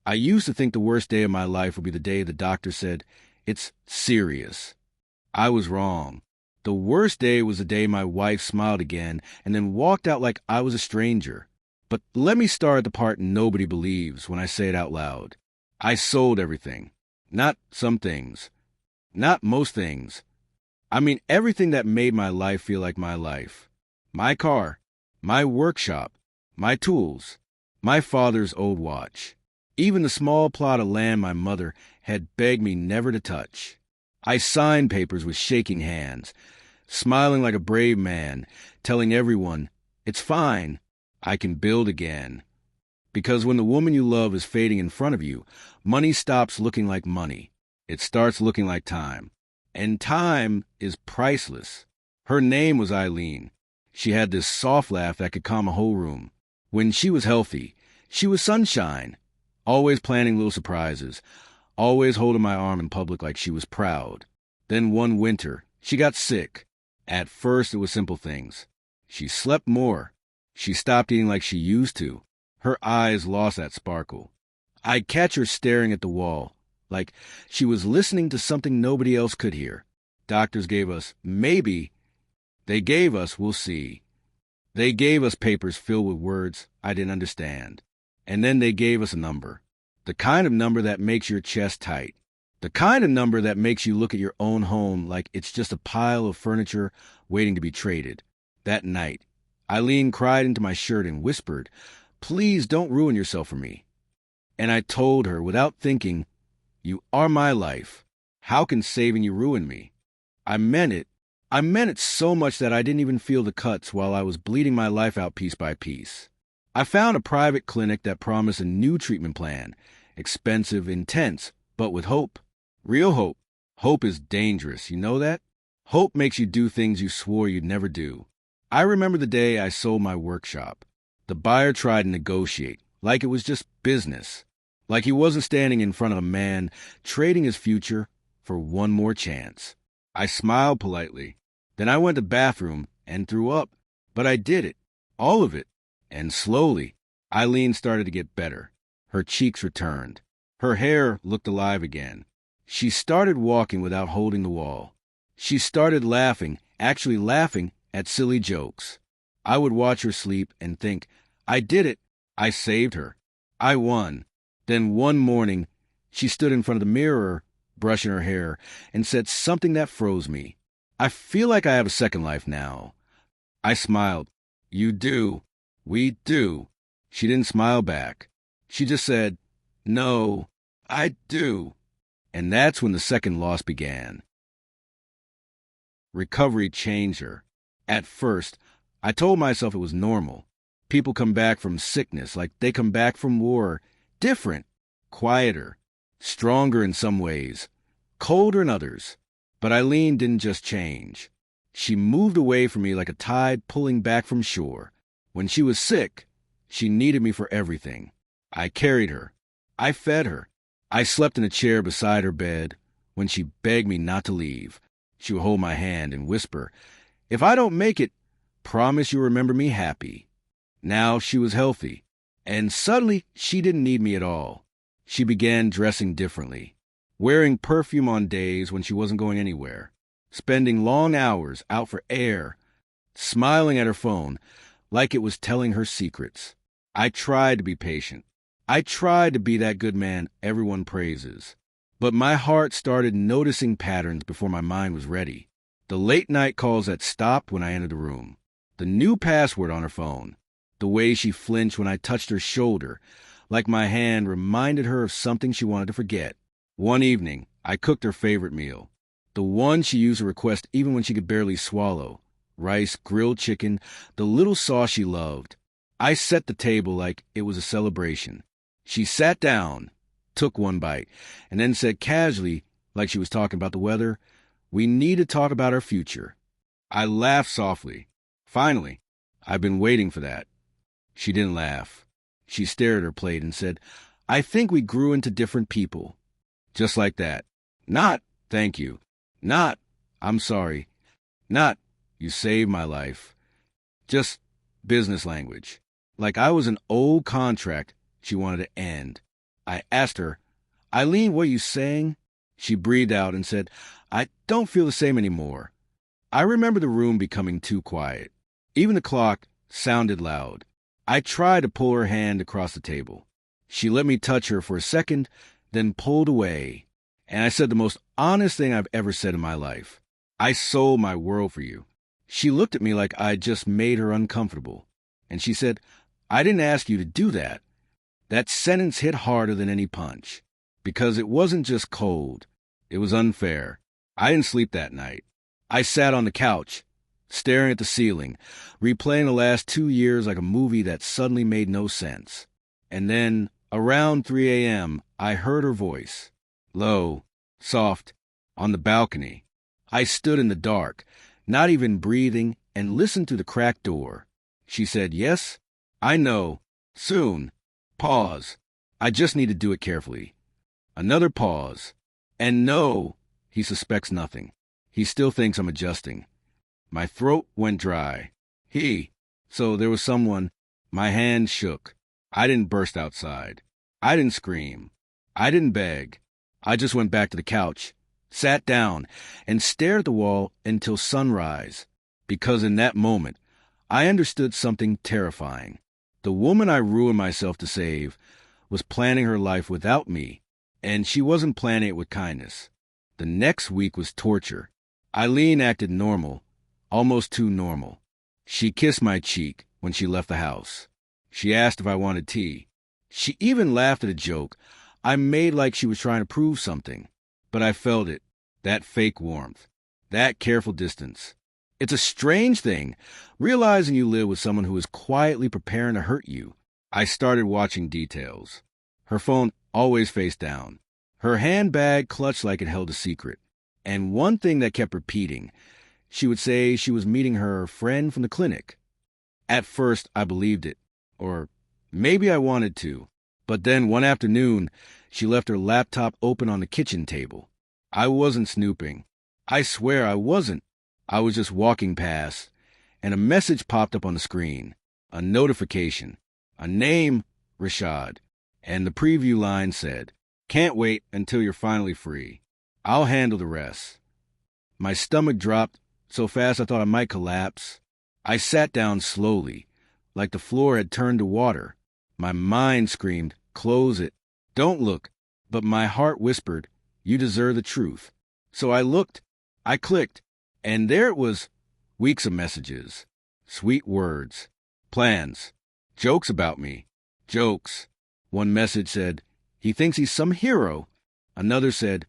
I used to think the worst day of my life would be the day the doctor said, "It's serious." I was wrong. The worst day was the day my wife smiled again and then walked out like I was a stranger. But let me start at the part nobody believes when I say it out loud. I sold everything. Not some things. Not most things. I mean everything that made my life feel like my life. My car, my workshop, my tools, my father's old watch. Even the small plot of land my mother had begged me never to touch. I signed papers with shaking hands, smiling like a brave man, telling everyone, "It's fine, I can build again." Because when the woman you love is fading in front of you, money stops looking like money. It starts looking like time. And time is priceless. Her name was Eileen. She had this soft laugh that could calm a whole room. When she was healthy, she was sunshine, always planning little surprises, always holding my arm in public like she was proud. Then one winter, she got sick. At first, it was simple things. She slept more. She stopped eating like she used to. Her eyes lost that sparkle. I'd catch her staring at the wall, like she was listening to something nobody else could hear. Doctors gave us maybe. They gave us we'll see. They gave us papers filled with words I didn't understand. And then they gave us a number. The kind of number that makes your chest tight. The kind of number that makes you look at your own home like it's just a pile of furniture waiting to be traded. That night, Eileen cried into my shirt and whispered, "Please don't ruin yourself for me." And I told her, without thinking, "You are my life. How can saving you ruin me?" I meant it. I meant it so much that I didn't even feel the cuts while I was bleeding my life out piece by piece. I found a private clinic that promised a new treatment plan. Expensive, intense, but with hope. Real hope. Hope is dangerous, you know that? Hope makes you do things you swore you'd never do. I remember the day I sold my workshop. The buyer tried to negotiate, like it was just business. Like he wasn't standing in front of a man trading his future for one more chance. I smiled politely. Then I went to the bathroom and threw up. But I did it. All of it. And slowly, Eileen started to get better. Her cheeks returned. Her hair looked alive again. She started walking without holding the wall. She started laughing, actually laughing at silly jokes. I would watch her sleep and think, I did it. I saved her. I won. Then one morning, she stood in front of the mirror, brushing her hair, and said something that froze me. "I feel like I have a second life now." I smiled. "You do. We do." She didn't smile back. She just said, "No, I do." And that's when the second loss began. Recovery changed her. At first, I told myself it was normal. People come back from sickness like they come back from war. Different, quieter, stronger in some ways, colder in others. But Eileen didn't just change. She moved away from me like a tide pulling back from shore. When she was sick, she needed me for everything. I carried her. I fed her. I slept in a chair beside her bed. When she begged me not to leave, she would hold my hand and whisper, "If I don't make it, promise you'll remember me happy." Now she was healthy, and suddenly she didn't need me at all. She began dressing differently, wearing perfume on days when she wasn't going anywhere, spending long hours out for air, smiling at her phone like it was telling her secrets. I tried to be patient. I tried to be that good man everyone praises. But my heart started noticing patterns before my mind was ready. The late-night calls that stopped when I entered the room. The new password on her phone. The way she flinched when I touched her shoulder, like my hand reminded her of something she wanted to forget. One evening, I cooked her favorite meal. The one she used to request even when she could barely swallow. Rice, grilled chicken, the little sauce she loved. I set the table like it was a celebration. She sat down, took one bite, and then said casually, like she was talking about the weather, "We need to talk about our future." I laughed softly. Finally, I've been waiting for that. She didn't laugh. She stared at her plate and said, "I think we grew into different people." Just like that. Not, "Thank you." Not, "I'm sorry." Not, "You saved my life." Just business language. Like I was an old contract she wanted to end. I asked her, "Eileen, what are you saying?" She breathed out and said, "I don't feel the same anymore." I remember the room becoming too quiet. Even the clock sounded loud. I tried to pull her hand across the table. She let me touch her for a second, then pulled away. And I said the most honest thing I've ever said in my life. "I sold my world for you." She looked at me like I'd just made her uncomfortable. And she said, "I didn't ask you to do that." That sentence hit harder than any punch. Because it wasn't just cold. It was unfair. I didn't sleep that night. I sat on the couch, staring at the ceiling, replaying the last 2 years like a movie that suddenly made no sense. And then, around 3 a.m., I heard her voice. Low, soft, on the balcony. I stood in the dark, not even breathing, and listened to the cracked door. She said, "Yes, I know. Soon. Pause. I just need to do it carefully." Another pause. And no, he suspects nothing. He still thinks I'm adjusting. My throat went dry. So there was someone. My hand shook. I didn't burst outside. I didn't scream. I didn't beg. I just went back to the couch, sat down, and stared at the wall until sunrise. Because in that moment, I understood something terrifying. The woman I ruined myself to save was planning her life without me, and she wasn't planning it with kindness. The next week was torture. Eileen acted normal, almost too normal. She kissed my cheek when she left the house. She asked if I wanted tea. She even laughed at a joke I made like she was trying to prove something. But I felt it, that fake warmth, that careful distance. It's a strange thing, realizing you live with someone who is quietly preparing to hurt you. I started watching details. Her phone always face down. Her handbag clutched like it held a secret. And one thing that kept repeating, she would say she was meeting her friend from the clinic. At first, I believed it. Or maybe I wanted to. But then one afternoon, she left her laptop open on the kitchen table. I wasn't snooping. I swear I wasn't. I was just walking past, and a message popped up on the screen. A notification. A name, Rashad. And the preview line said, "Can't wait until you're finally free. I'll handle the rest." My stomach dropped so fast I thought I might collapse. I sat down slowly, like the floor had turned to water. My mind screamed, "Close it. Don't look." But my heart whispered, "You deserve the truth." So I looked. I clicked. And there it was. Weeks of messages. Sweet words. Plans. Jokes about me. Jokes. One message said, "He thinks he's some hero." Another said,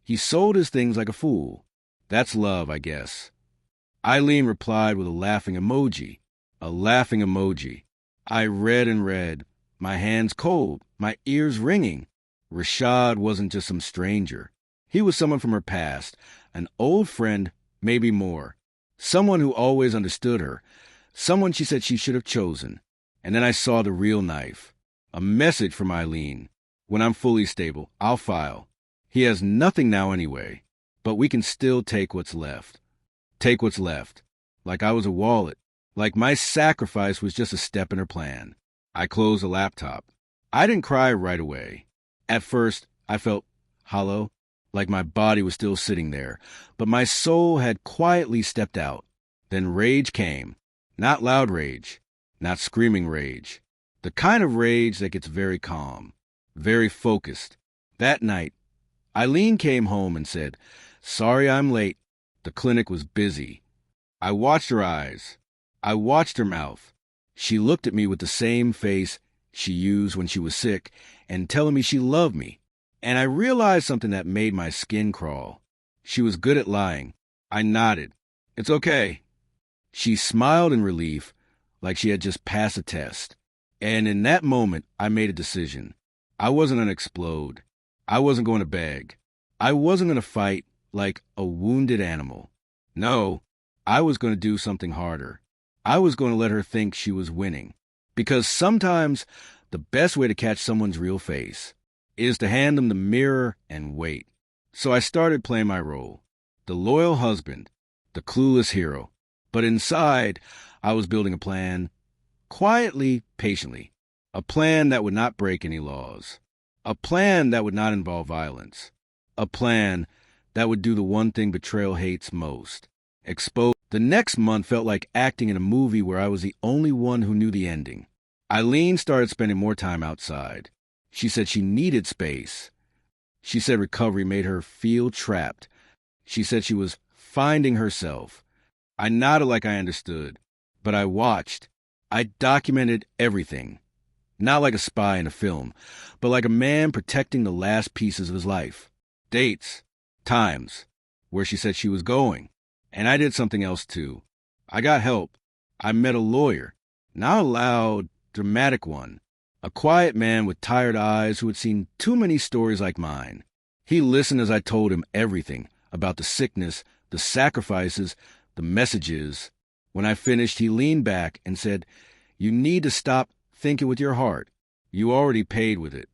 "He sold his things like a fool." That's love, I guess. Eileen replied with a laughing emoji. A laughing emoji. I read and read. My hands cold. My ears ringing. Rashad wasn't just some stranger. He was someone from her past. An old friend, maybe more. Someone who always understood her. Someone she said she should have chosen. And then I saw the real knife. A message from Eileen. "When I'm fully stable, I'll file. He has nothing now anyway. But we can still take what's left." Take what's left. Like I was a wallet. Like my sacrifice was just a step in her plan. I closed the laptop. I didn't cry right away. At first, I felt hollow, like my body was still sitting there. But my soul had quietly stepped out. Then rage came. Not loud rage. Not screaming rage. The kind of rage that gets very calm. Very focused. That night, Eileen came home and said, "Sorry I'm late. The clinic was busy." I watched her eyes. I watched her mouth. She looked at me with the same face she used when she was sick and telling me she loved me. And I realized something that made my skin crawl. She was good at lying. I nodded. "It's okay." She smiled in relief, like she had just passed a test. And in that moment, I made a decision. I wasn't going to explode. I wasn't going to beg. I wasn't going to fight like a wounded animal. No, I was going to do something harder. I was going to let her think she was winning. Because sometimes the best way to catch someone's real face is to hand them the mirror and wait. So I started playing my role. The loyal husband, the clueless hero. But inside, I was building a plan, quietly, patiently. A plan that would not break any laws. A plan that would not involve violence. A plan that would do the one thing betrayal hates most. Expose. The next month felt like acting in a movie where I was the only one who knew the ending. Eileen started spending more time outside. She said she needed space. She said recovery made her feel trapped. She said she was finding herself. I nodded like I understood, but I watched. I documented everything. Not like a spy in a film, but like a man protecting the last pieces of his life. Dates, times, where she said she was going. And I did something else too. I got help. I met a lawyer. Not a loud, dramatic one. A quiet man with tired eyes who had seen too many stories like mine. He listened as I told him everything about the sickness, the sacrifices, the messages. When I finished, he leaned back and said, "You need to stop thinking with your heart. You already paid with it."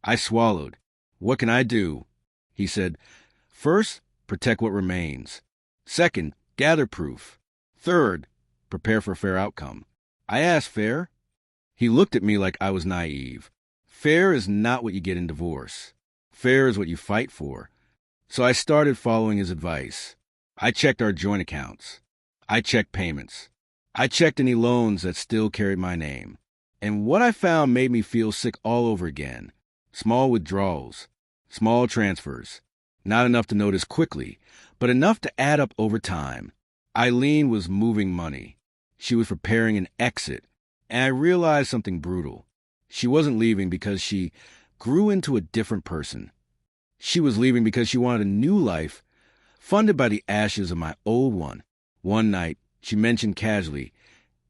I swallowed. "What can I do?" He said, "First, protect what remains. Second, gather proof. Third, prepare for a fair outcome." I asked, "Fair?" He looked at me like I was naive. Fair is not what you get in divorce. Fair is what you fight for. So I started following his advice. I checked our joint accounts. I checked payments. I checked any loans that still carried my name. And what I found made me feel sick all over again. Small withdrawals. Small transfers. Not enough to notice quickly, but enough to add up over time. Eileen was moving money. She was preparing an exit. And I realized something brutal. She wasn't leaving because she grew into a different person. She was leaving because she wanted a new life, funded by the ashes of my old one. One night, she mentioned casually,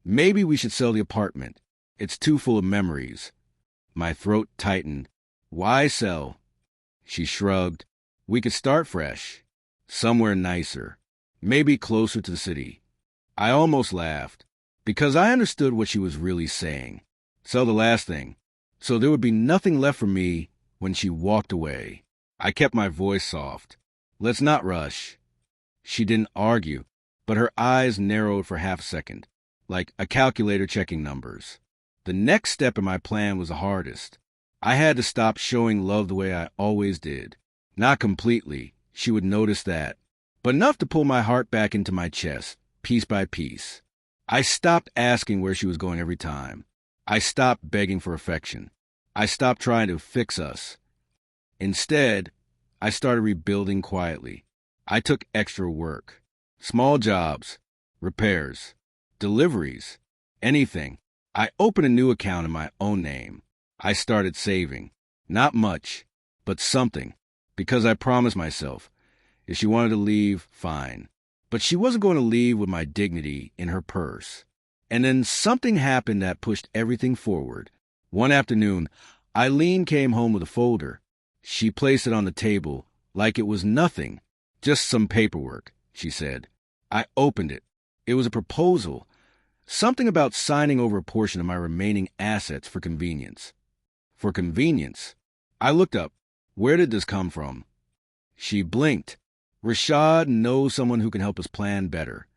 "Maybe we should sell the apartment. It's too full of memories." My throat tightened. "Why sell?" She shrugged. "We could start fresh. Somewhere nicer. Maybe closer to the city." I almost laughed, because I understood what she was really saying. Sell the last thing, so there would be nothing left for me when she walked away. I kept my voice soft. "Let's not rush." She didn't argue, but her eyes narrowed for half a second, like a calculator checking numbers. The next step in my plan was the hardest. I had to stop showing love the way I always did. Not completely, she would notice that, but enough to pull my heart back into my chest, piece by piece. I stopped asking where she was going every time. I stopped begging for affection. I stopped trying to fix us. Instead, I started rebuilding quietly. I took extra work. Small jobs, repairs, deliveries, anything. I opened a new account in my own name. I started saving. Not much, but something. Because I promised myself, if she wanted to leave, fine. But she wasn't going to leave with my dignity in her purse. And then something happened that pushed everything forward. One afternoon, Eileen came home with a folder. She placed it on the table like it was nothing, just some paperwork, she said. I opened it. It was a proposal. Something about signing over a portion of my remaining assets for convenience. For convenience. I looked up. Where did this come from? She blinked. Rashad knows someone who can help us plan better.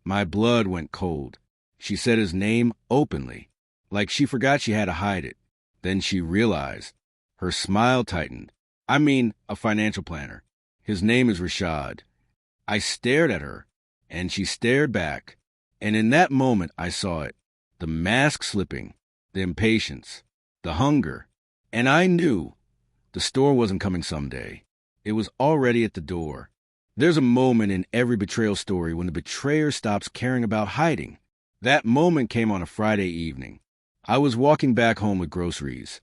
My blood went cold. She said his name openly, like she forgot she had to hide it. Then she realized. Her smile tightened. I mean, a financial planner. His name is Rashad. I stared at her, and she stared back. And in that moment, I saw it. The mask slipping, the impatience, the hunger. And I knew the store wasn't coming someday. It was already at the door. There's a moment in every betrayal story when the betrayer stops caring about hiding. That moment came on a Friday evening. I was walking back home with groceries.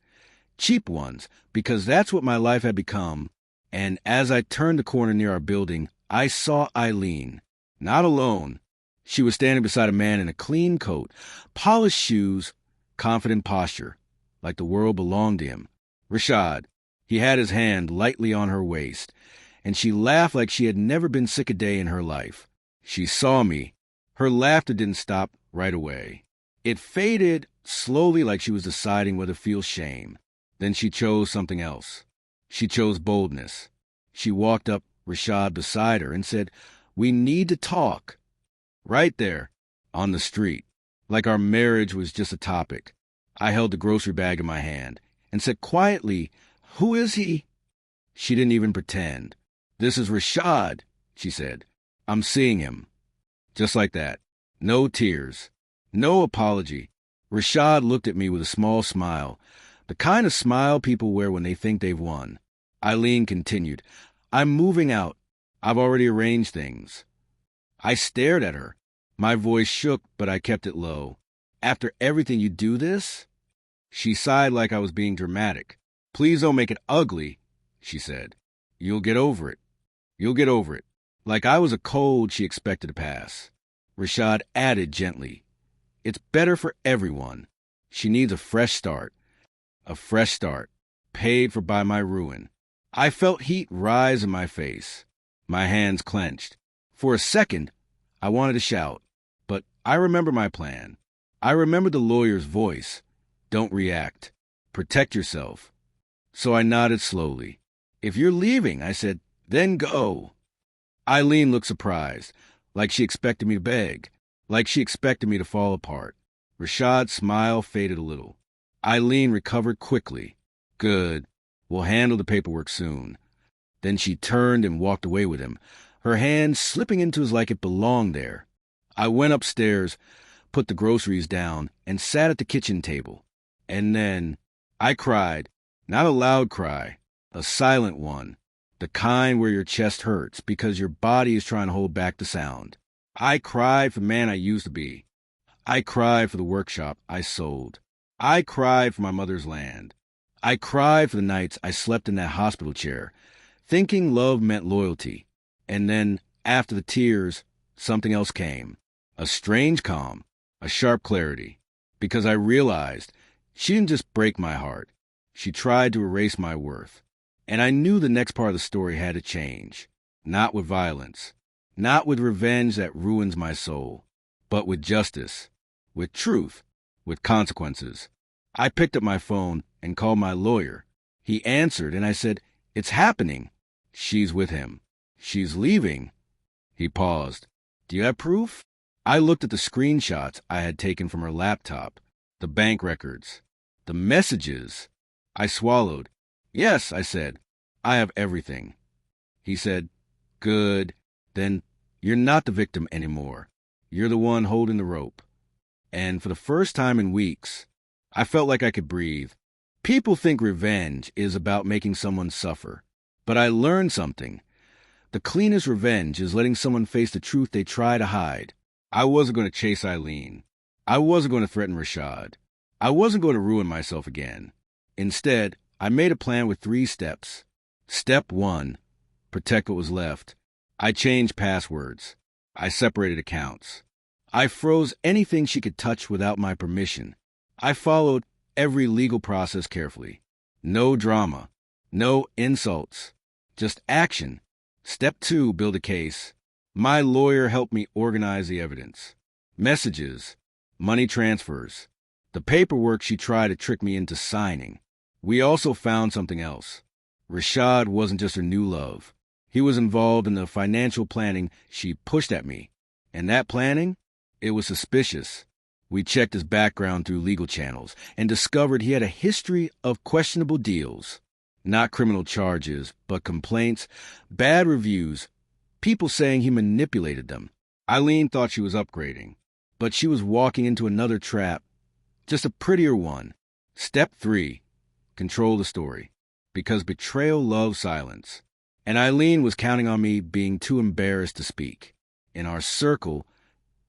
Cheap ones, because that's what my life had become. And as I turned the corner near our building, I saw Eileen. Not alone. She was standing beside a man in a clean coat, polished shoes, confident posture, like the world belonged to him. Rashad. He had his hand lightly on her waist, and she laughed like she had never been sick a day in her life. She saw me. Her laughter didn't stop right away. It faded slowly like she was deciding whether to feel shame. Then she chose something else. She chose boldness. She walked up Rashad beside her and said, "We need to talk." Right there, on the street, like our marriage was just a topic. I held the grocery bag in my hand and said quietly, Who is he? She didn't even pretend. This is Rashad, she said. I'm seeing him. Just like that. No tears. No apology. Rashad looked at me with a small smile, the kind of smile people wear when they think they've won. Eileen continued, I'm moving out. I've already arranged things. I stared at her. My voice shook, but I kept it low. After everything, you do this? She sighed like I was being dramatic. Please don't make it ugly, she said. You'll get over it. You'll get over it. Like I was a cold she expected to pass. Rashad added gently, It's better for everyone. She needs a fresh start. A fresh start, paid for by my ruin. I felt heat rise in my face. My hands clenched. For a second, I wanted to shout, but I remember my plan. I remember the lawyer's voice. Don't react. Protect yourself. So I nodded slowly. If you're leaving, I said, then go. Eileen looked surprised, like she expected me to beg, like she expected me to fall apart. Rashad's smile faded a little. Eileen recovered quickly. Good. We'll handle the paperwork soon. Then she turned and walked away with him, her hand slipping into his like it belonged there. I went upstairs, put the groceries down, and sat at the kitchen table. And then I cried, not a loud cry, a silent one, the kind where your chest hurts because your body is trying to hold back the sound. I cried for the man I used to be. I cried for the workshop I sold. I cried for my mother's land. I cried for the nights I slept in that hospital chair, thinking love meant loyalty. And then, after the tears, something else came. A strange calm, a sharp clarity. Because I realized she didn't just break my heart. She tried to erase my worth. And I knew the next part of the story had to change. Not with violence. Not with revenge that ruins my soul. But with justice. With truth. With consequences. I picked up my phone and called my lawyer. He answered, and I said, It's happening. She's with him. She's leaving. He paused. Do you have proof? I looked at the screenshots I had taken from her laptop, the bank records, the messages. I swallowed. Yes, I said. I have everything. He said, Good. Then you're not the victim anymore. You're the one holding the rope. And for the first time in weeks, I felt like I could breathe. People think revenge is about making someone suffer. But I learned something. The cleanest revenge is letting someone face the truth they try to hide. I wasn't going to chase Eileen. I wasn't going to threaten Rashad. I wasn't going to ruin myself again. Instead, I made a plan with 3 steps. Step 1, protect what was left. I changed passwords. I separated accounts. I froze anything she could touch without my permission. I followed every legal process carefully. No drama. No insults. Just action. Step 2, build a case. My lawyer helped me organize the evidence. Messages. Money transfers. The paperwork she tried to trick me into signing. We also found something else. Rashad wasn't just her new love. He was involved in the financial planning she pushed at me. And that planning? It was suspicious. We checked his background through legal channels and discovered he had a history of questionable deals. Not criminal charges, but complaints, bad reviews, people saying he manipulated them. Eileen thought she was upgrading, but she was walking into another trap, just a prettier one. Step 3, control the story, because betrayal loves silence. And Eileen was counting on me being too embarrassed to speak. In our circle,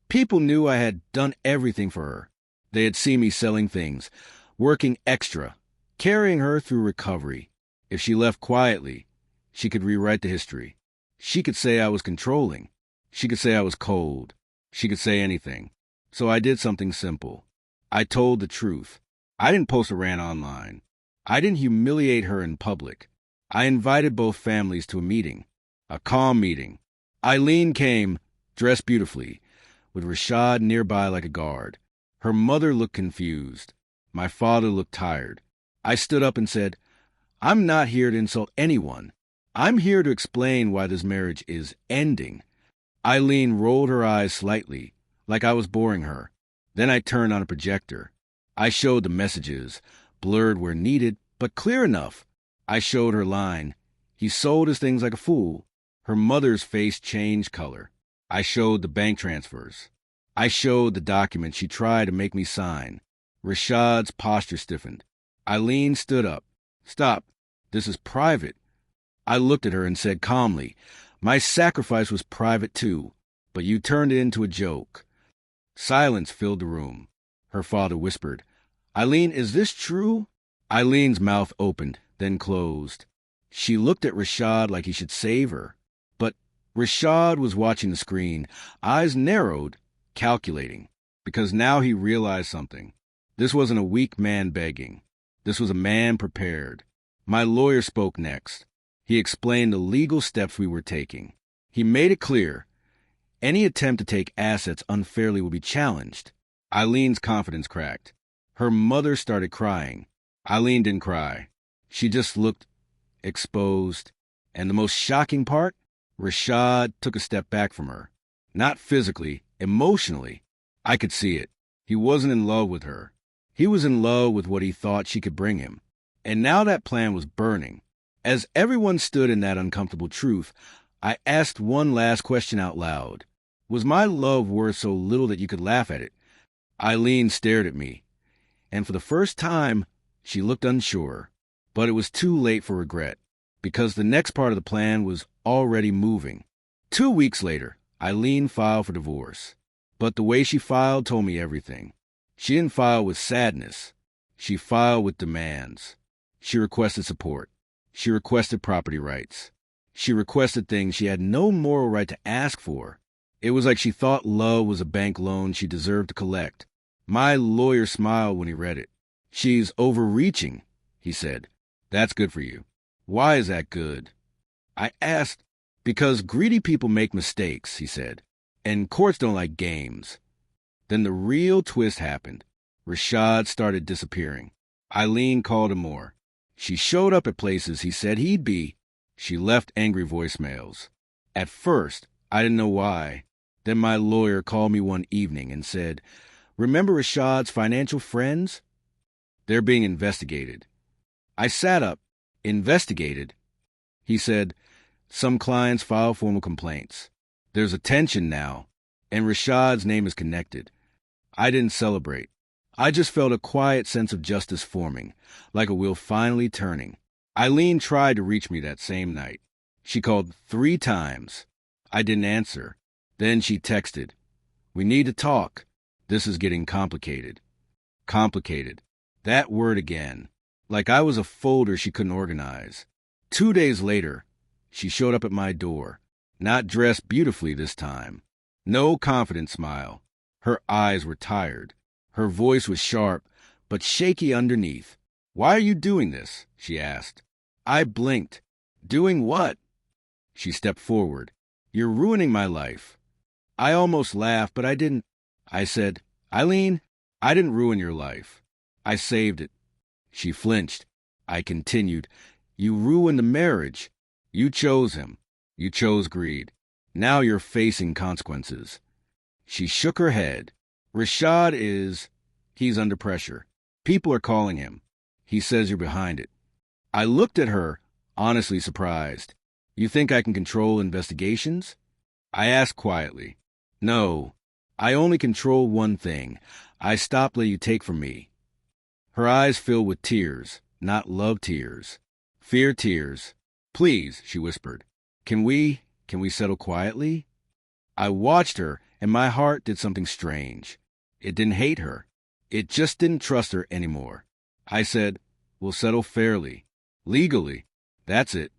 people knew I had done everything for her. They had seen me selling things, working extra, carrying her through recovery. If she left quietly, she could rewrite the history. She could say I was controlling. She could say I was cold. She could say anything. So I did something simple. I told the truth. I didn't post a rant online. I didn't humiliate her in public. I invited both families to a meeting, a calm meeting. Eileen came, dressed beautifully, with Rashad nearby like a guard. Her mother looked confused. My father looked tired. I stood up and said, I'm not here to insult anyone. I'm here to explain why this marriage is ending. Eileen rolled her eyes slightly, like I was boring her. Then I turned on a projector. I showed the messages, blurred where needed, but clear enough. I showed her line. He sold his things like a fool. Her mother's face changed color. I showed the bank transfers. I showed the documents she tried to make me sign. Rashad's posture stiffened. Eileen stood up. Stop. This is private. I looked at her and said calmly, my sacrifice was private too, but you turned it into a joke. Silence filled the room. Her father whispered, Eileen, is this true? Eileen's mouth opened, then closed. She looked at Rashad like he should save her. But Rashad was watching the screen, eyes narrowed, calculating, because now he realized something. This wasn't a weak man begging. This was a man prepared. My lawyer spoke next. He explained the legal steps we were taking. He made it clear. Any attempt to take assets unfairly will be challenged. Eileen's confidence cracked. Her mother started crying. Eileen didn't cry. She just looked exposed. And the most shocking part? Rashad took a step back from her. Not physically, emotionally. I could see it. He wasn't in love with her. He was in love with what he thought she could bring him. And now that plan was burning. As everyone stood in that uncomfortable truth, I asked one last question out loud. Was my love worth so little that you could laugh at it? Eileen stared at me, and for the first time, she looked unsure. But it was too late for regret, because the next part of the plan was already moving. 2 weeks later, Eileen filed for divorce. But the way she filed told me everything. She didn't file with sadness. She filed with demands. She requested support. She requested property rights. She requested things she had no moral right to ask for. It was like she thought love was a bank loan she deserved to collect. My lawyer smiled when he read it. She's overreaching, he said. That's good for you. Why is that good? I asked. Because greedy people make mistakes, he said. And courts don't like games. Then the real twist happened. Rashad started disappearing. Eileen called him more. She showed up at places he said he'd be. She left angry voicemails. At first, I didn't know why. Then my lawyer called me one evening and said, Remember Rashad's financial friends? They're being investigated. I sat up. Investigated? He said, Some clients file formal complaints. There's attention now, and Rashad's name is connected. I didn't celebrate. I just felt a quiet sense of justice forming, like a wheel finally turning. Eileen tried to reach me that same night. She called 3 times. I didn't answer. Then she texted, We need to talk. This is getting complicated. Complicated. That word again. Like I was a folder she couldn't organize. 2 days later, she showed up at my door. Not dressed beautifully this time. No confident smile. Her eyes were tired. Her voice was sharp, but shaky underneath. Why are you doing this? She asked. I blinked. Doing what? She stepped forward. You're ruining my life. I almost laughed, but I didn't. I said, Eileen, I didn't ruin your life. I saved it. She flinched. I continued, You ruined the marriage. You chose him. You chose greed. Now you're facing consequences. She shook her head. Rashad he's under pressure. People are calling him. He says you're behind it. I looked at her, honestly surprised. You think I can control investigations? I asked quietly. No, I only control one thing. I stopped letting you take from me. Her eyes filled with tears, not love tears. Fear tears. Please, she whispered. Can we settle quietly? I watched her, and my heart did something strange. It didn't hate her. It just didn't trust her anymore. I said, We'll settle fairly. Legally. That's it.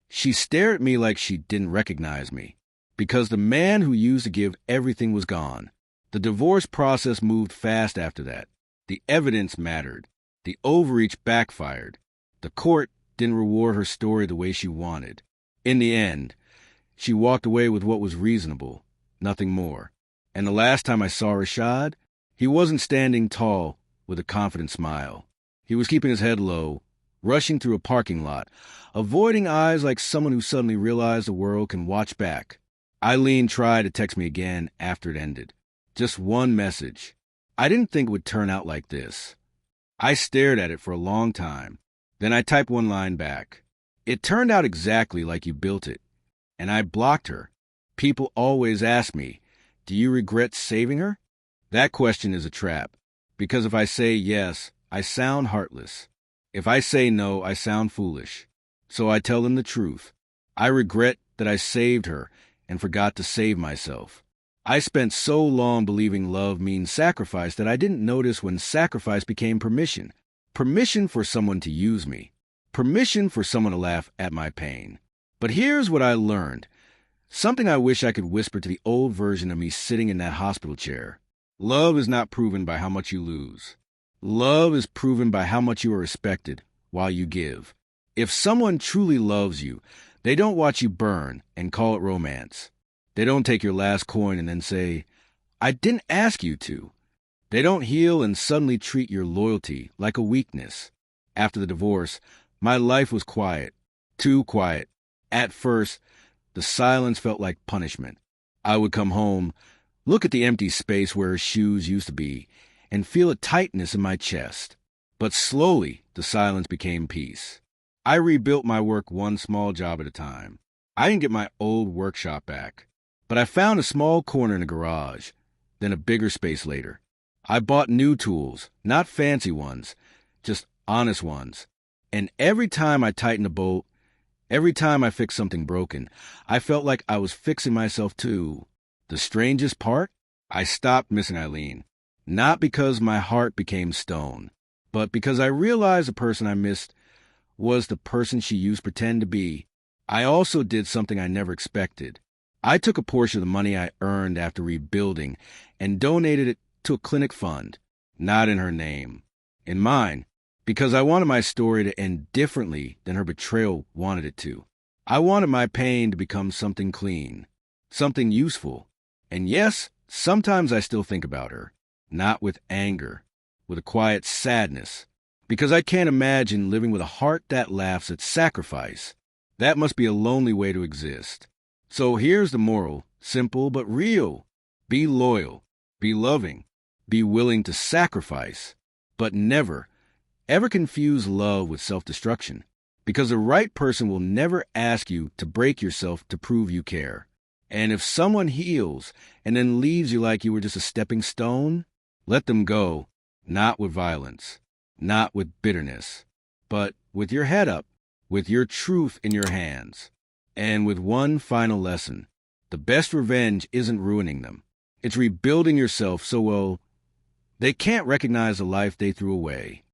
She stared at me like she didn't recognize me. Because the man who used to give everything was gone. The divorce process moved fast after that. The evidence mattered. The overreach backfired. The court didn't reward her story the way she wanted. In the end, she walked away with what was reasonable, nothing more. And the last time I saw Rashad, he wasn't standing tall with a confident smile. He was keeping his head low, rushing through a parking lot, avoiding eyes like someone who suddenly realized the world can watch back. Eileen tried to text me again after it ended. Just one message. I didn't think it would turn out like this. I stared at it for a long time. Then I typed one line back. It turned out exactly like you built it. And I blocked her. People always ask me, do you regret saving her? That question is a trap. Because if I say yes, I sound heartless. If I say no, I sound foolish. So I tell them the truth. I regret that I saved her and forgot to save myself. I spent so long believing love means sacrifice that I didn't notice when sacrifice became permission. Permission for someone to use me. Permission for someone to laugh at my pain. But here's what I learned. Something I wish I could whisper to the old version of me sitting in that hospital chair. Love is not proven by how much you lose. Love is proven by how much you are respected while you give. If someone truly loves you, they don't watch you burn and call it romance. They don't take your last coin and then say, I didn't ask you to. They don't heal and suddenly treat your loyalty like a weakness. After the divorce, my life was quiet. Too quiet. At first, the silence felt like punishment. I would come home, look at the empty space where her shoes used to be, and feel a tightness in my chest. But slowly, the silence became peace. I rebuilt my work one small job at a time. I didn't get my old workshop back, but I found a small corner in a garage, then a bigger space later. I bought new tools, not fancy ones, just honest ones. And every time I tightened a bolt, every time I fixed something broken, I felt like I was fixing myself too. The strangest part? I stopped missing Eileen. Not because my heart became stone, but because I realized the person I missed was the person she used to pretend to be. I also did something I never expected. I took a portion of the money I earned after rebuilding and donated it to a clinic fund, not in her name, in mine, because I wanted my story to end differently than her betrayal wanted it to. I wanted my pain to become something clean, something useful. And yes, sometimes I still think about her, not with anger, with a quiet sadness, because I can't imagine living with a heart that laughs at sacrifice. That must be a lonely way to exist. So here's the moral, simple but real. Be loyal, be loving, be willing to sacrifice, but never, ever confuse love with self-destruction, because the right person will never ask you to break yourself to prove you care. And if someone heals and then leaves you like you were just a stepping stone, let them go, not with violence, not with bitterness, but with your head up, with your truth in your hands. And with one final lesson, the best revenge isn't ruining them. It's rebuilding yourself so, well, they can't recognize the life they threw away.